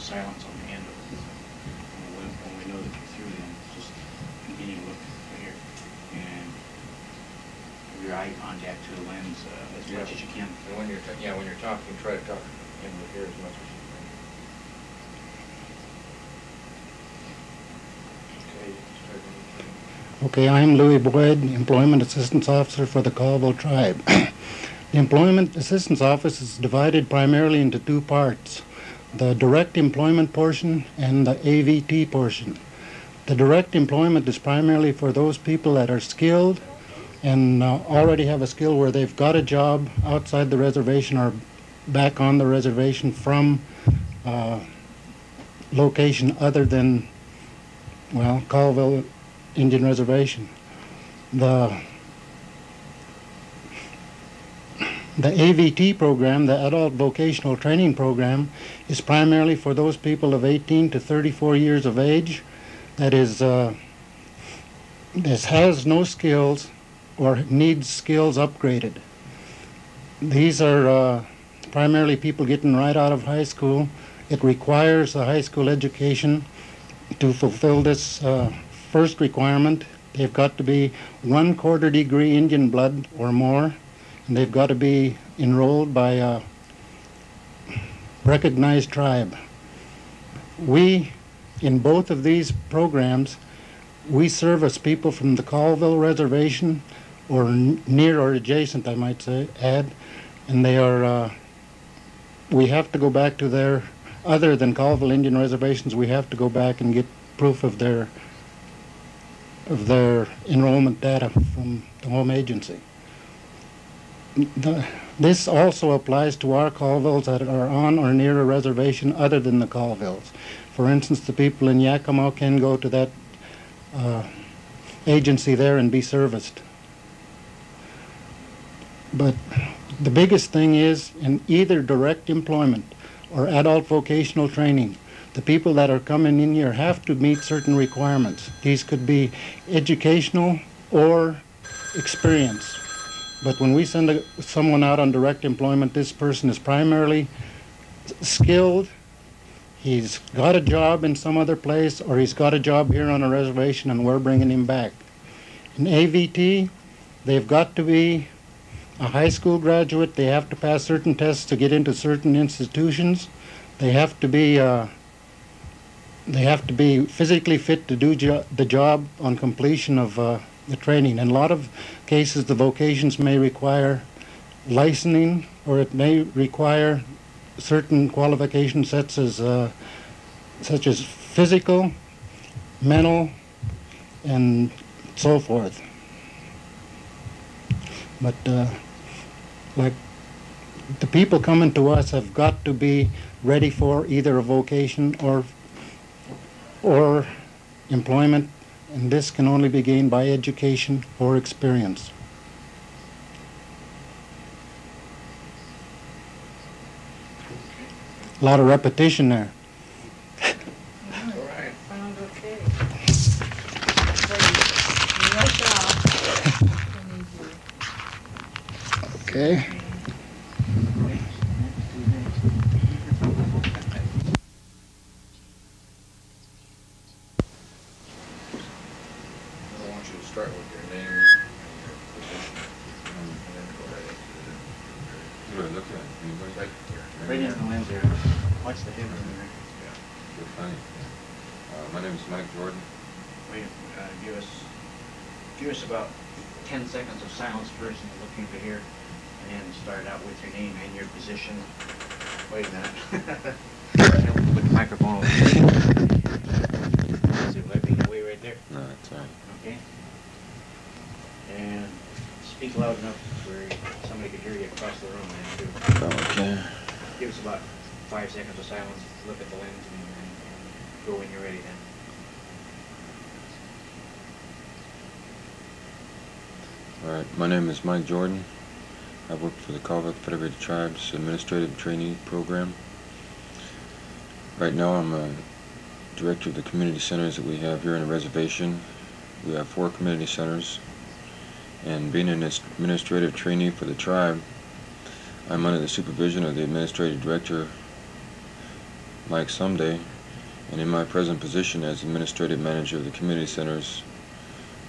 silence on the end of it. When we know that you're through, then just continue to look right here. And your eye contact to the lens as much as you can. And when you're when you're talking, try to talk in with here as much as you can. Okay, start anything. Okay, I'm Louis Boyd, Employment Assistance Officer for the Colville Tribe. The Employment Assistance Office is divided primarily into two parts, the direct employment portion and the AVT portion. The direct employment is primarily for those people that are skilled and already have a skill where they've got a job outside the reservation or back on the reservation from location other than, well, Colville Indian Reservation. The AVT program, the Adult Vocational Training Program, is primarily for those people of 18 to 34 years of age that has no skills or needs skills upgraded. These are primarily people getting right out of high school. It requires a high school education to fulfill this first requirement. They've got to be 1/4 degree Indian blood or more, and they've got to be enrolled by a recognized tribe. We, in both of these programs, we service people from the Colville Reservation or near or adjacent, I might say, and they are, we have to go back to their, other than Colville Indian Reservations, we have to go back and get proof of their enrollment data from the home agency. This also applies to our Colvilles that are on or near a reservation other than the Colvilles. For instance, the people in Yakima can go to that agency there and be serviced. But the biggest thing is, in either direct employment or adult vocational training, the people that are coming in here have to meet certain requirements. These could be educational or experience. But when we send someone out on direct employment, this person is primarily skilled, he's got a job in some other place, or he's got a job here on a reservation and we're bringing him back. In AVT, they've got to be a high school graduate, they have to pass certain tests to get into certain institutions, they have to be physically fit to do the job on completion of the training. In a lot of cases, the vocations may require licensing, or it may require certain qualification sets such as physical, mental, and so forth. But like the people coming to us have got to be ready for either a vocation or employment, and this can only be gained by education or experience. A lot of repetition there. All right. Sound okay. Nice job. Okay. I want you to start with your name and your position, and then go right into the... What do I look at? Anybody? Right here. Right in the lens there. Watch the head on there. Yeah. You're funny. My name is Mike Jordan. Wait, give us about 10 seconds of silence first and look into here, and then start out with your name and your position. Wait a minute. Put the microphone over here. Is it wiping away right there? No, that's all right. Okay. And speak loud enough where somebody could hear you across the room then too. Okay. Give us about 5 seconds of silence, look at the lens, and go when you're ready then. All right. My name is Mike Jordan. I work for the Colville Federated Tribes Administrative Trainee Program. Right now I'm a director of the community centers that we have here on the reservation. We have 4 community centers, and being an administrative trainee for the tribe, I'm under the supervision of the administrative director Mike someday, and in my present position as administrative manager of the community centers,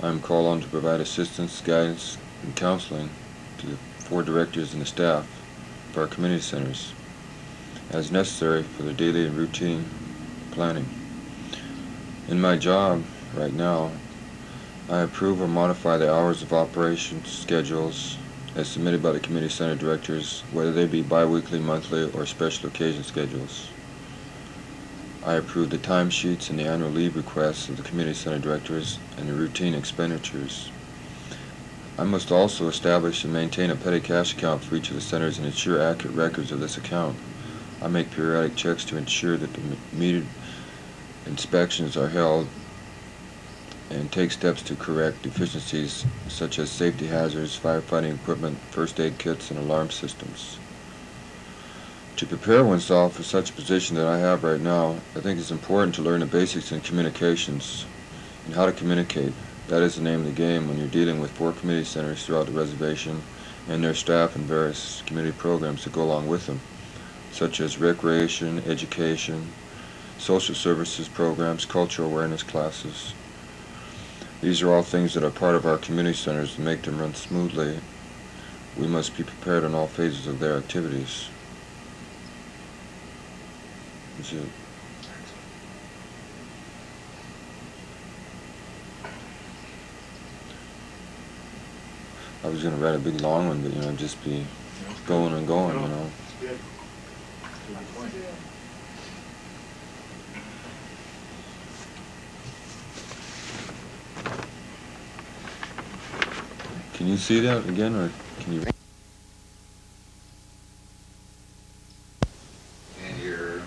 I am called on to provide assistance, guidance, and counseling to the 4 directors and the staff of our community centers as necessary for their daily and routine planning. In my job right now, I approve or modify the hours of operation schedules as submitted by the community center directors, whether they be bi-weekly, monthly, or special occasion schedules. I approve the timesheets and the annual leave requests of the community center directors and the routine expenditures. I must also establish and maintain a petty cash account for each of the centers and ensure accurate records of this account. I make periodic checks to ensure that the metered inspections are held and take steps to correct deficiencies such as safety hazards, firefighting equipment, first aid kits, and alarm systems. To prepare oneself for such a position that I have right now, I think it's important to learn the basics in communications and how to communicate. That is the name of the game when you're dealing with 4 community centers throughout the reservation and their staff and various community programs that go along with them, such as recreation, education, social services programs, cultural awareness classes. These are all things that are part of our community centers. To make them run smoothly, we must be prepared in all phases of their activities. That's it. I was going to write a big long one, but just be going and going, It's good. To the point. Can you see that again, or can you? And your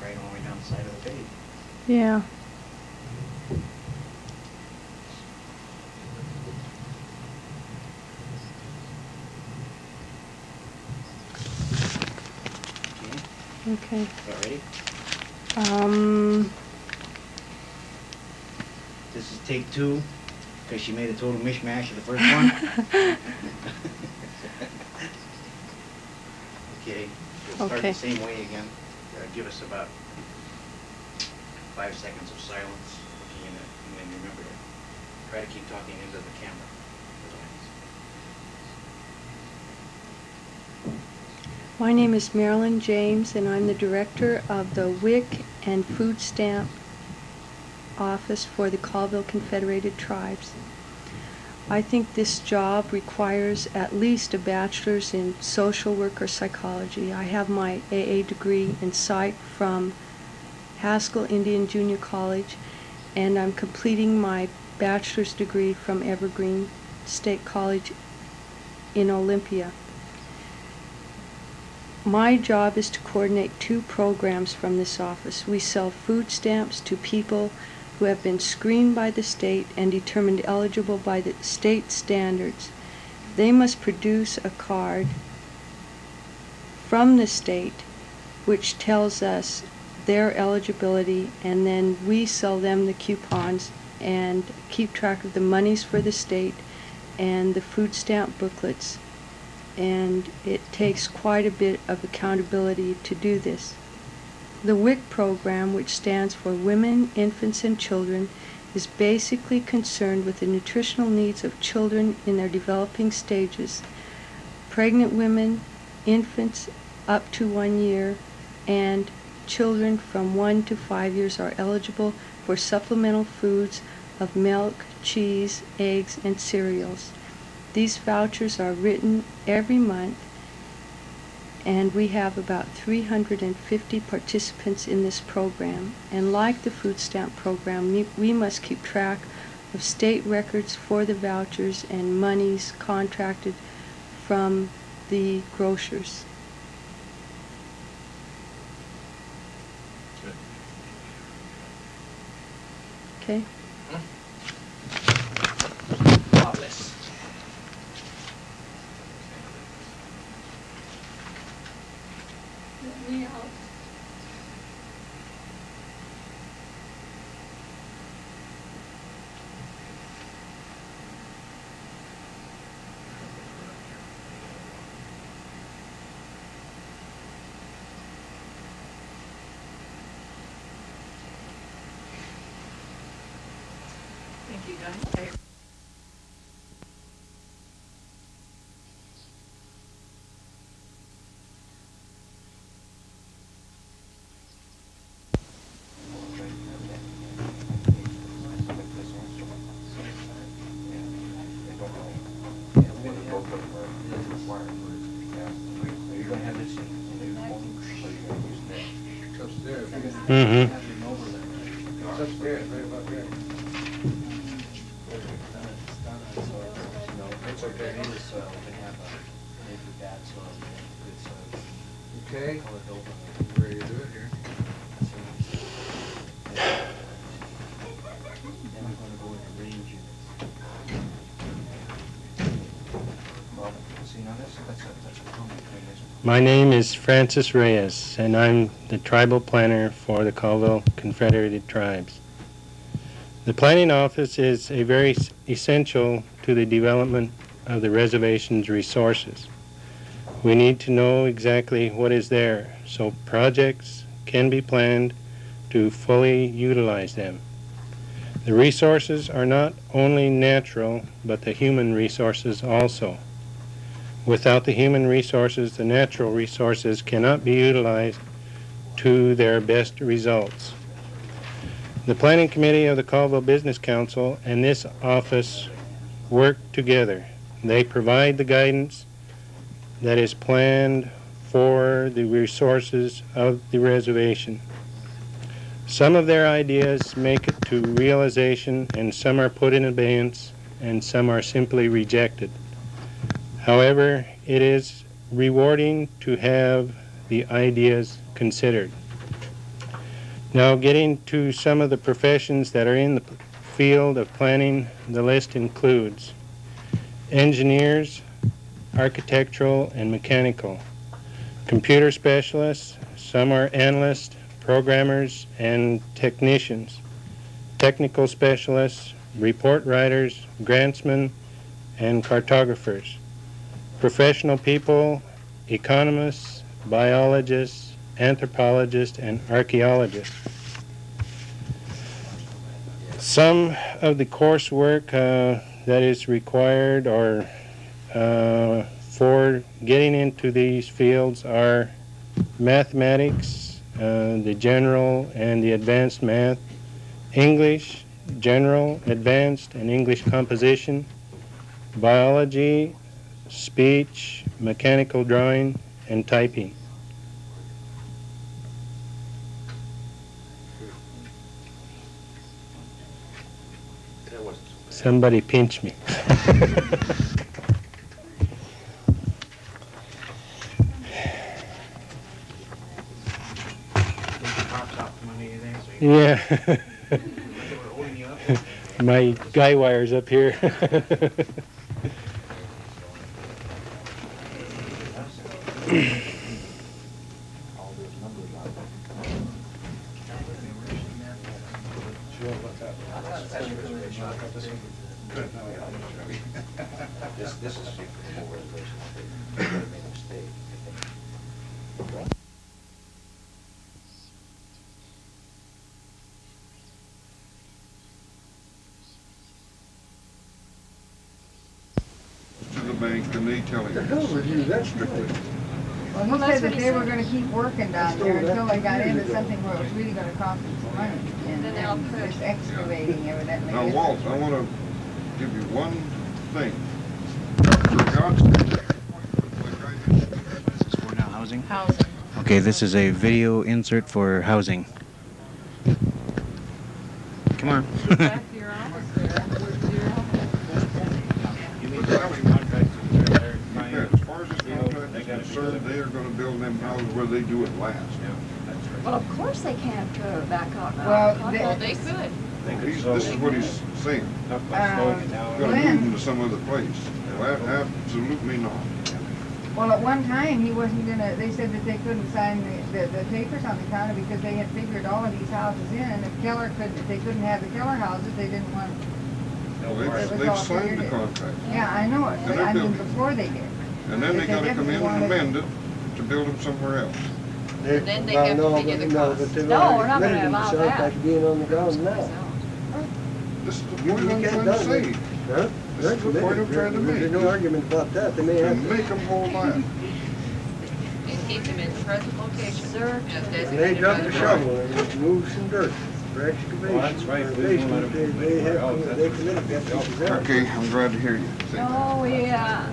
Right all the way down the side of the page. Yeah. Okay, Okay. you ready? This is take 2, because she made a total mishmash of the first one. Okay, we'll start Okay. the same way again. Give us about 5 seconds of silence, looking in it, and then remember to try to keep talking into the camera. My name is Marilyn James, and I'm the director of the WIC and Food Stamp Office for the Colville Confederated Tribes. I think this job requires at least a bachelor's in social work or psychology. I have my AA degree in psych from Haskell Indian Junior College, and I'm completing my bachelor's degree from Evergreen State College in Olympia. My job is to coordinate 2 programs from this office. We sell food stamps to people who have been screened by the state and determined eligible by the state standards. They must produce a card from the state which tells us their eligibility, and then we sell them the coupons and keep track of the monies for the state and the food stamp booklets. And it takes quite a bit of accountability to do this. The WIC program, which stands for Women, Infants, and Children, is basically concerned with the nutritional needs of children in their developing stages. Pregnant women, infants up to 1 year, and children from 1 to 5 years are eligible for supplemental foods of milk, cheese, eggs, and cereals. These vouchers are written every month, And we have about 350 participants in this program. And like the food stamp program, we must keep track of state records for the vouchers and monies contracted from the grocers. Okay? Marvelous. Thank you, guys. You're gonna have this in your phone, so you're gonna use that. It's upstairs. Mm-hmm. It's upstairs, right about there. No, it's okay. Any soil can have maybe bad soil, good soil. Okay, Colored over. ready to do it here. Then we're gonna go into range units. Well, see, now that's a common thing, isn't it? My name is Francis Reyes, and I'm the tribal planner for the Colville Confederated Tribes. The planning office is a very essential to the development of the reservation's resources. We need to know exactly what is there so projects can be planned to fully utilize them. The resources are not only natural, but the human resources also. Without the human resources, the natural resources cannot be utilized to their best results. The Planning Committee of the Colville Business Council and this office work together. They provide the guidance that is planned for the resources of the reservation. Some of their ideas make it to realization, and some are put in abeyance, and some are simply rejected. However, it is rewarding to have the ideas considered. Now, getting to some of the professions that are in the field of planning, the list includes engineers, architectural and mechanical, computer specialists, some are analysts, programmers and technicians, technical specialists, report writers, grantsmen, and cartographers, professional people, economists, biologists, anthropologists, and archaeologists. Some of the coursework that is required or for getting into these fields are mathematics, the general and the advanced math, English, general, advanced, and English composition, biology, speech, mechanical drawing, and typing. Somebody pinch me. Yeah. My guy wire's up here. This is more reservation. They made a mistake. To the bank and they tell you. The hell review, that's strictly. Well, he said that they were gonna keep working down there until they got into something where it was really gonna cost them some money. And just excavating evidently. Now, Walt, I want to give you one thing. For God's sake. This is for now housing. Housing. Okay, this is a video insert for housing. Come on. Get back to your office there. Where's your office? As far as this contract is concerned, they are gonna build them houses where they do it last. Well, of course they can't back out now. Well, Well, they could. This is what he's saying. Gonna move them to some other place. Well, absolutely not. Well, at one time, he wasn't gonna, they said that they couldn't sign the papers on the county because they had figured all of these houses in, and if they couldn't have the Keller houses, they didn't want. Well, It was they've all signed the figured. contract. Yeah, I know it, but they're I mean, building. before they did. And then they They gotta come in definitely and wanted- amend it to build them somewhere else. And then they have to figure the cost. No, we're not gonna allow that. Like being on the ground now. This is the You point I'm can't trying do to say. it. Huh? This is the point I'm trying to make. There's no argument about that. They may To have make them whole land. And keep them in present location. Sir. As When they designated drop by the the shovel board. and move some dirt for excavation. Well, that's right. for We won't let basement, them move they anywhere have, else. they committed that to the Okay, I'm glad to hear you say that. Oh, yeah.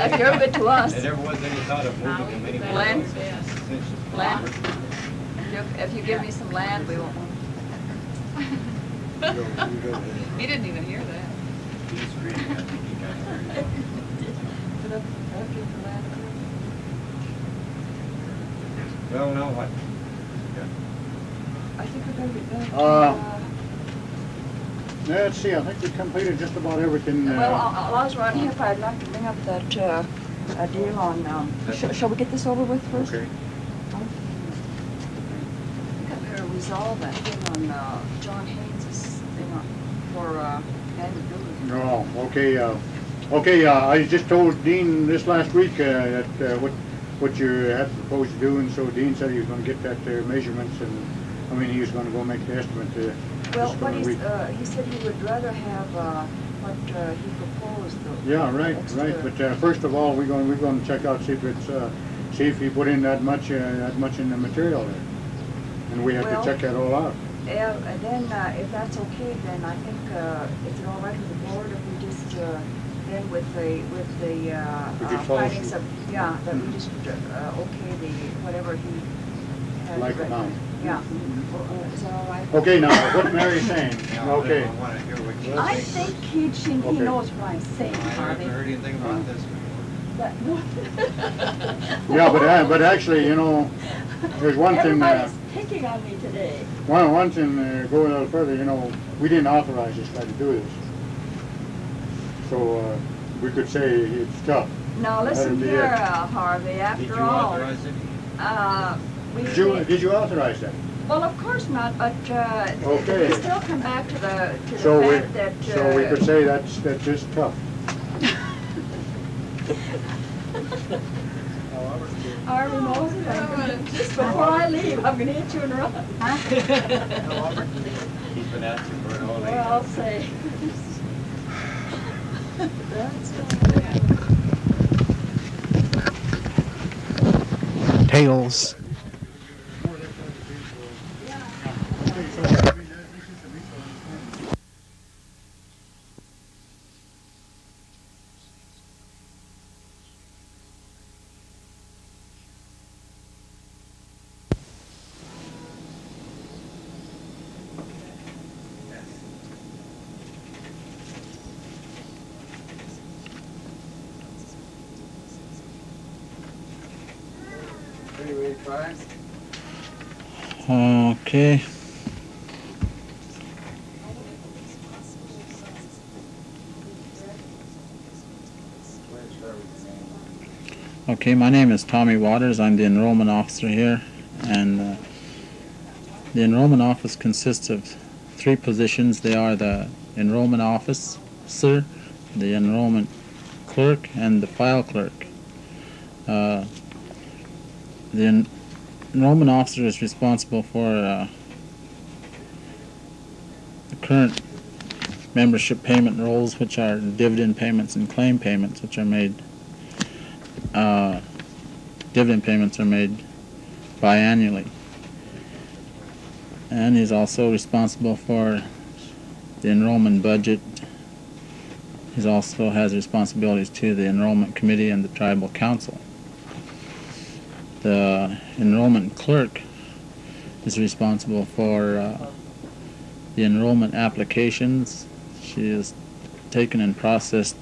If You're good to us. There never was any thought of moving them anywhere. Glenn? else. Land? If you give me some land, we won't. He didn't even hear that. He's screaming, I think he got it. Put up for land. Well, now what? I think we're gonna be done. Let's see, I think we completed just about everything. Well, while I was around here, I'd like to bring up that deal on, shall we get this over with first? Okay. I think I better resolve that thing on John Haynes' thing for annual building. No, okay, I just told Dean this last week that what you had proposed to do, and so Dean said he was gonna get that measurements, and, I mean, he was gonna go make the estimate Well, this what coming week. he said he would rather have what he proposed. Yeah, right, extra- right, but first of all, we're gonna check out, see if he put in that much in the material there. And we have Well- to check that all out. Yeah, and then if that's okay, then I think is it all right with the board if we just then with the We could follow findings suit. of that we just okay the whatever he has Like written. amount. Yeah. Is that all right? Okay, now, what Mary's saying, Yeah, okay. I wanna hear what you I think. think he Okay. knows what I'm saying, I Harvey. haven't heard anything about this before. Yeah, but actually, you know, there's one thing, Everybody's picking on me today. one thing, go a little further, you know, we didn't authorize this guy to do this. So, we could say it's tough. Now listen That'd be here, it. Harvey, Did after you all, authorize it? we Did you authorize that? well, of course not, but Okay. we still come back to the So fact that so we could say that's just tough. Harvey knows it. Just before I leave, I'm gonna hit you and run. Keep an answer for it all Well, I'll say. That's Tails. Anyway, try. Okay. Okay, my name is Tommy Waters. I'm the enrollment officer here, and the enrollment office consists of 3 positions. They are the enrollment officer, the enrollment clerk, and the file clerk. The enrollment officer is responsible for the current membership payment rolls, which are dividend payments and claim payments, which are made. Dividend payments are made biannually. And he's also responsible for the enrollment budget. He also has responsibilities to the enrollment committee and the tribal council. The enrollment clerk is responsible for the enrollment applications. She has taken and processed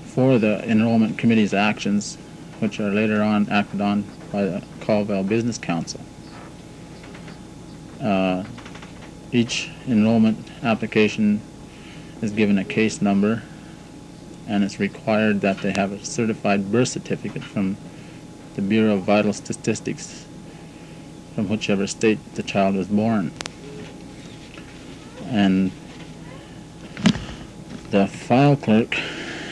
for the enrollment committee's actions, which are later on acted on by the Colville Business Council. Each enrollment application is given a case number, and it's required that they have a certified birth certificate from the Bureau of Vital Statistics from whichever state the child was born. And the file clerk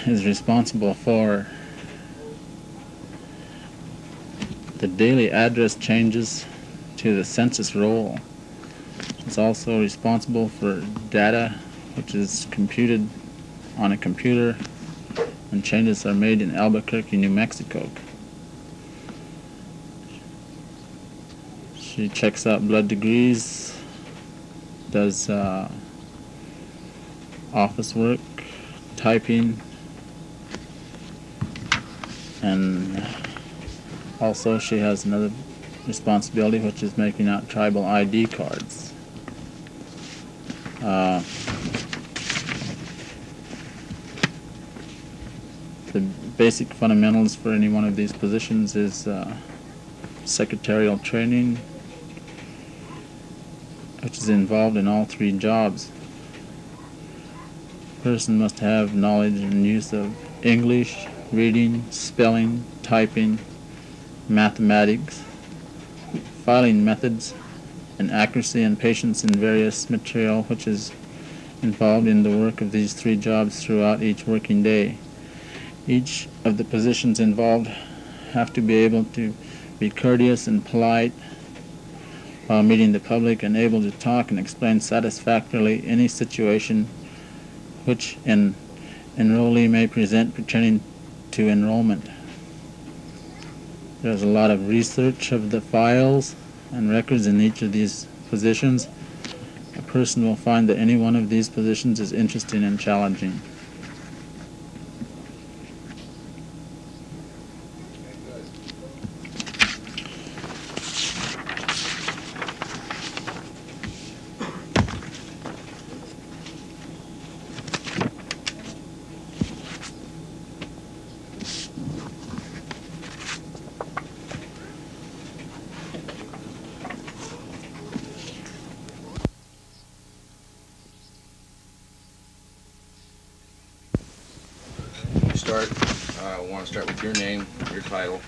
is responsible for the daily address changes to the census roll. It's also responsible for data which is computed on a computer when changes are made in Albuquerque, New Mexico. She checks out blood degrees, does office work, typing, and also she has another responsibility, which is making out tribal ID cards. The basic fundamentals for any one of these positions is secretarial training, which is involved in all three jobs. The person must have knowledge and use of English, reading, spelling, typing, mathematics, filing methods, and accuracy and patience in various material which is involved in the work of these three jobs throughout each working day. Each of the positions involved have to be able to be courteous and polite while meeting the public, and able to talk and explain satisfactorily any situation which an enrollee may present pertaining to enrollment. There's a lot of research of the files and records in each of these positions. A person will find that any one of these positions is interesting and challenging. We want to start with your name, your title,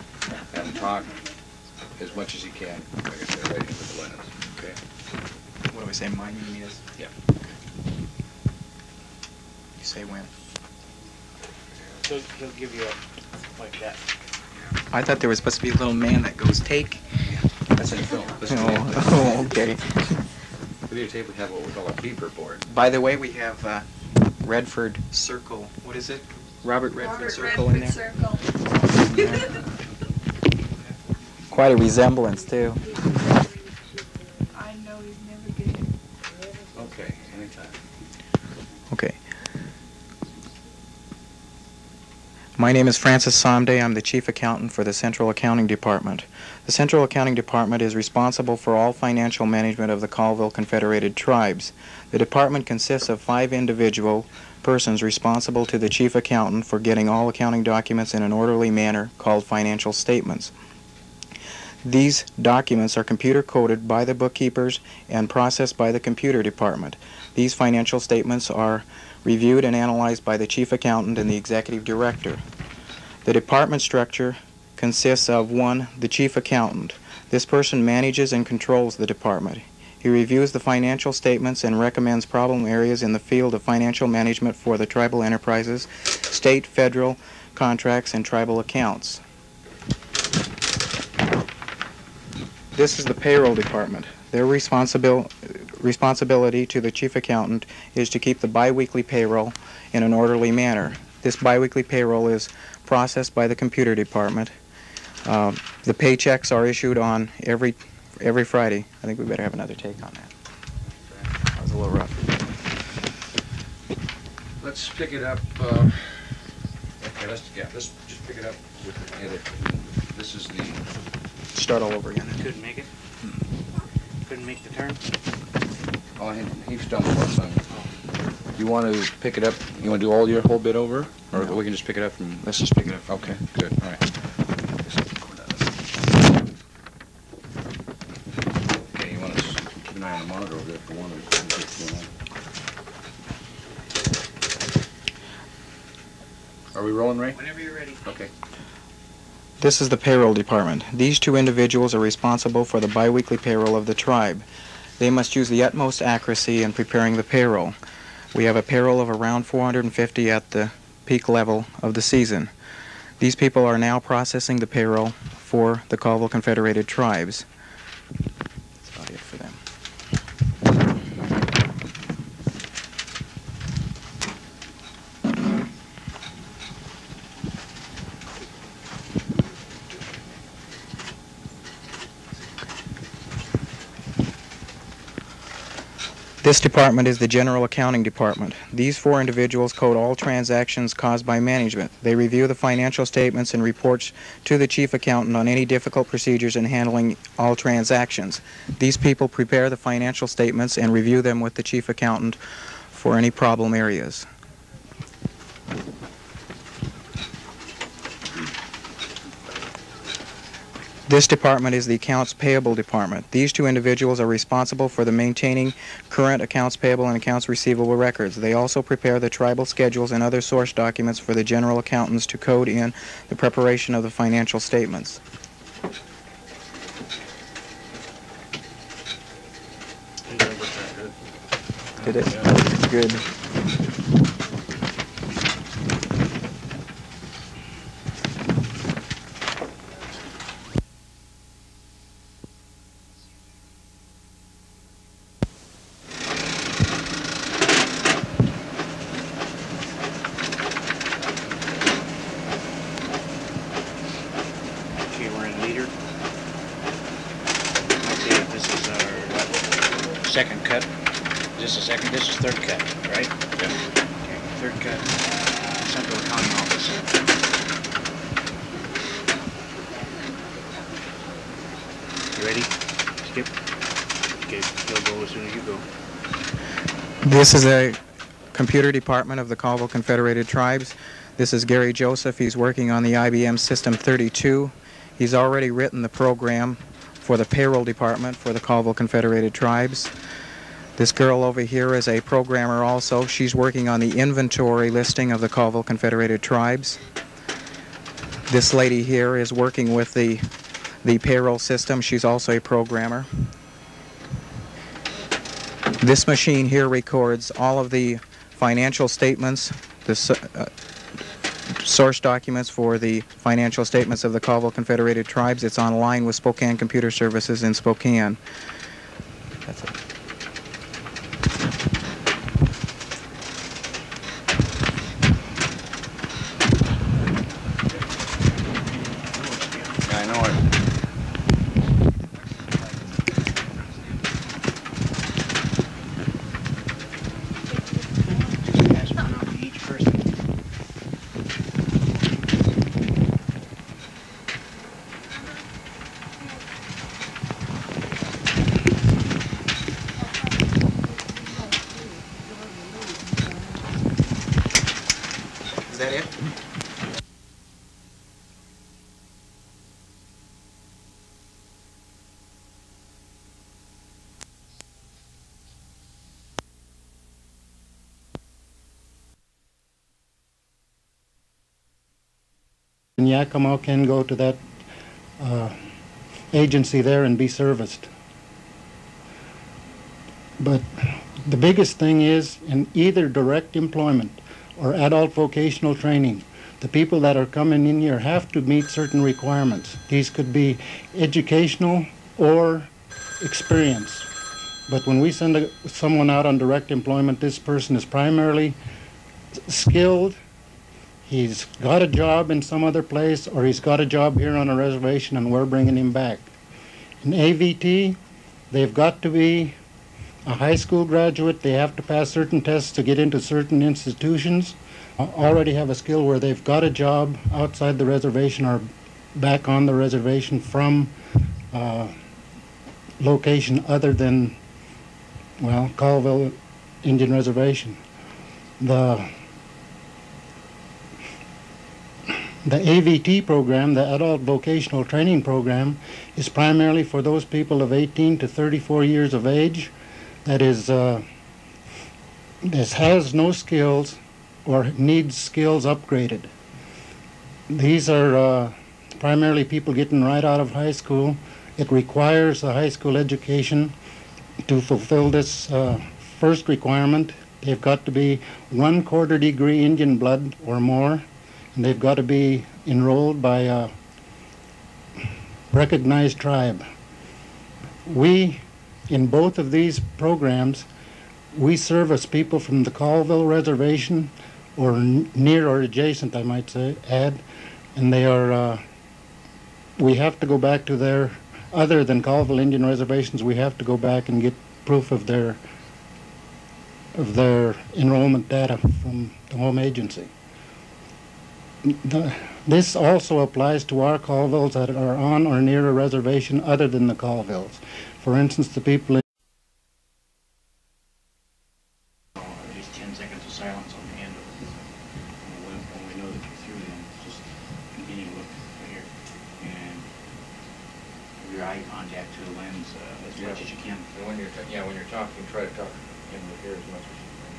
and talk as much as you can. Like I said, right into the lens. Okay. What do I say? My name is? Yeah. You say when? So he'll give you a, like that. I thought there was supposed to be a little man that goes, take. That's in film. Oh, okay. Videotape, we have what we call a beeper board. By the way, we have Redford Circle. What is it? Robert Redford Circle in there. Circle. Yeah. Quite a resemblance, too. I know he's never good. Okay, anytime. Okay. My name is Francis Somday. I'm the Chief Accountant for the Central Accounting Department. The Central Accounting Department is responsible for all financial management of the Colville Confederated Tribes. The department consists of 5 individual persons responsible to the Chief Accountant for getting all accounting documents in an orderly manner called financial statements. These documents are computer coded by the bookkeepers and processed by the computer department. These financial statements are reviewed and analyzed by the Chief Accountant and the Executive Director. The department structure consists of 1, the Chief Accountant. This person manages and controls the department. He reviews the financial statements and recommends problem areas in the field of financial management for the tribal enterprises, state, federal contracts, and tribal accounts. This is the payroll department. Their responsibility to the Chief Accountant is to keep the biweekly payroll in an orderly manner. This biweekly payroll is processed by the computer department. The paychecks are issued on every Friday. I think we better have another take on that. That was a little rough. Let's pick it up. Okay. Okay, let's just pick it up with the edit. This is the... Start all over again. Couldn't make it? Couldn't make the turn? Oh, he stumbled on something. You want to pick it up, you want to do all your whole bit over? Or we can just pick it up from... Let's just pick it up. Okay, good, all right. Okay, you want to keep an eye on the monitor over there for one of them. Are we rolling, Ray? Whenever you're ready. Okay. This is the payroll department. These two individuals are responsible for the biweekly payroll of the tribe. They must use the utmost accuracy in preparing the payroll. We have a payroll of around 450 at the peak level of the season. These people are now processing the payroll for the Colville Confederated Tribes. That's about it for them. This department is the General Accounting Department. These four individuals code all transactions caused by management. They review the financial statements and reports to the Chief Accountant on any difficult procedures in handling all transactions. These people prepare the financial statements and review them with the Chief Accountant for any problem areas. This department is the Accounts Payable Department. These two individuals are responsible for the maintaining current accounts payable and accounts receivable records. They also prepare the tribal schedules and other source documents for the general accountants to code in the preparation of the financial statements. Did it? Yeah. Good. Second cut. Is this a second? This is third cut, right? Yeah. Okay, third cut. Central Accounting Office. You ready? Skip. Okay, you'll go as soon as you go. This is a computer department of the Colville Confederated Tribes. This is Gary Joseph. He's working on the IBM System 32. He's already written the program for the payroll department for the Colville Confederated Tribes. This girl over here is a programmer also. She's working on the inventory listing of the Colville Confederated Tribes. This lady here is working with the payroll system. She's also a programmer. This machine here records all of the financial statements, the source documents for the financial statements of the Colville Confederated Tribes. It's online with Spokane Computer Services in Spokane. That's it. I know it. Just pass one out to each person. Is that it? And Yakima can go to that agency there and be serviced. But the biggest thing is, in either direct employment or adult vocational training, the people that are coming in here have to meet certain requirements. These could be educational or experience. But when we send someone out on direct employment, this person is primarily skilled. He's got a job in some other place, or he's got a job here on a reservation and we're bringing him back. In AVT, they've got to be a high school graduate. They have to pass certain tests to get into certain institutions. already have a skill where they've got a job outside the reservation or back on the reservation from location other than, well, Colville Indian Reservation. The AVT program, the Adult Vocational Training Program, is primarily for those people of 18 to 34 years of age that has no skills or needs skills upgraded. These are primarily people getting right out of high school. It requires a high school education to fulfill this first requirement. They've got to be 1/4 degree Indian blood or more, and they've got to be enrolled by a recognized tribe. We, in both of these programs, we service people from the Colville Reservation, or near or adjacent, I might say, and they are, we have to go back to their, other than Colville Indian Reservations, we have to go back and get proof of their enrollment data from the home agency. This also applies to our Colvilles that are on or near a reservation other than the Colvilles. For instance, the people in at least 10 seconds of silence on the end of it. When we know that you're through, then just continue to look right here. And have your eye contact to the lens as much as you can. And when you're when you're talking, try to talk in the ear as much as you can.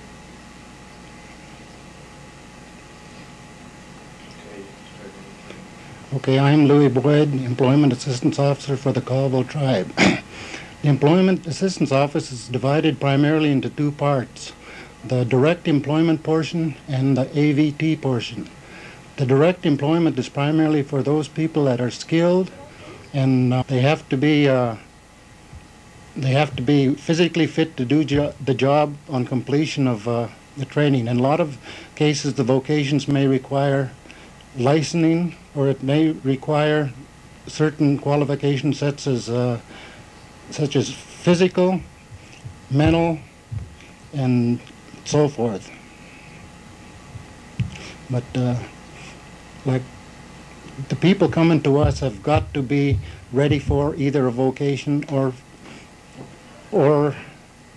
Okay, I'm Louis Boyd, Employment Assistance Officer for the Colville Tribe. The Employment Assistance Office is divided primarily into two parts, the direct employment portion and the AVT portion. The direct employment is primarily for those people that are skilled, and they have to be physically fit to do the job on completion of the training. In a lot of cases, the vocations may require licensing, or it may require certain qualification sets as such as physical, mental, and so forth. But like the people coming to us have got to be ready for either a vocation or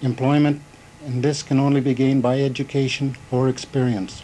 employment, and this can only be gained by education or experience.